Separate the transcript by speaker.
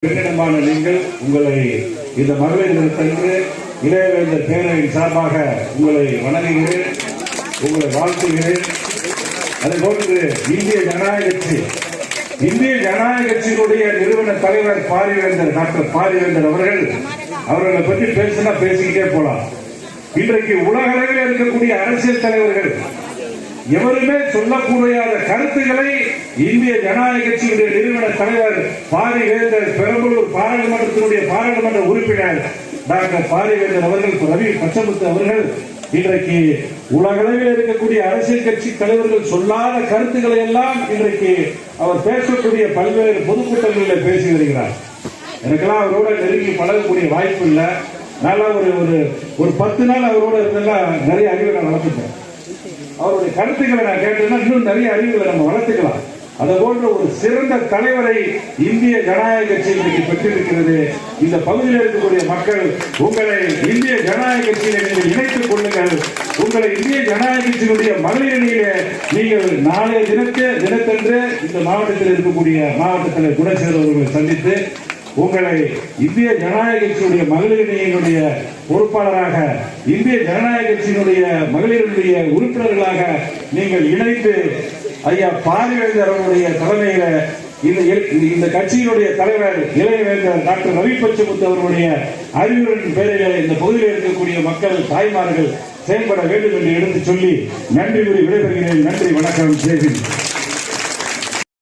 Speaker 1: பெண்ணிடமான நீங்கள் உங்களை இந்த மகளிர் தினத்தன்று இளையவேந்தர் பேரவையின் சார்பாக உங்களை வணங்குகிறேன், உங்களை வாழ்த்துகிறேன். அதுபோன்று இந்திய ஜனநாயக கட்சியினுடைய நிறுவன தலைவர் டாக்டர் பாரிவேந்தர் அவர்களை பற்றி பேசினா பேசிக்கிட்டே போலாம். இன்றைக்கு உலக அளவில் இருக்கக்கூடிய அரசியல் தலைவர்கள் எவருமே சொல்லக்கூடாத கருத்துக்களை இந்திய ஜனநாயக கட்சியுடைய நிறுவன தலைவர் பாரிவேந்தர், பெரம்பலூர் பாராளுமன்ற உறுப்பினர் டாக்டர் பாரிவேந்தர் அவர்கள், ரவி பச்சமுத்து அவர்கள் இன்றைக்கு உலகளவில் இருக்கக்கூடிய அரசியல் கட்சி தலைவர்கள் சொல்லாத கருத்துக்களை எல்லாம் இன்றைக்கு அவர் பேசக்கூடிய பல்வேறு பொதுக்கூட்டங்களில் பேசி வருகிறார். எனக்கெல்லாம் அவரோட நெருங்கி பழகக்கூடிய வாய்ப்பு இல்லை. நல்லா ஒரு 10 நாள் அவரோட இருந்தெல்லாம் நிறைய அறிவை நான் வளர்த்துட்டேன். அவருடைய கருத்துக்களை நான் கேட்டேன்னா இன்னும் நிறைய அறிவுகளை நம்ம வளர்த்துக்கலாம். அது போன்ற ஒரு சிறந்த தலைவரை இந்திய ஜனநாயக கட்சி இன்றைக்கு பெற்றிருக்கிறது. இந்த பகுதியில் இருக்கக்கூடிய மக்கள் உங்களை இந்திய ஜனநாயக கட்சியில் நீங்கள் இணைத்துக் கொள்ளுங்கள். உங்களை இந்திய ஜனநாயக கட்சியினுடைய மகளிர் அணியிலே நீங்கள் நாளைய தினத்தன்று இந்த மாவட்டத்தில் இருக்கக்கூடிய மாவட்ட தலைவர் குணசேகர் அவர்களை சந்தித்து உங்களை இந்திய ஜனநாயக கட்சியினுடைய மகளிர் அணியினுடைய பொறுப்பாளராக, இந்திய ஜனநாயக கட்சியினுடைய மகளிருடைய உறுப்பினர்களாக நீங்கள் இணைத்து ஐயா பாரிவேந்தர் அவருடைய தலைமையில இந்த கட்சியினுடைய தலைவர் இளையவேந்தர் டாக்டர் ரவி பச்சமுத்து அவருடைய அறிவுரையின் பேரில் இந்த பகுதியில் இருக்கக்கூடிய மக்கள், தாய்மார்கள் செயல்பட வேண்டும் என்று எடுத்து சொல்லி நன்றி கூறி விடைபெறுகிறேன். நன்றி, வணக்கம், ஜெய்ஹிந்த்.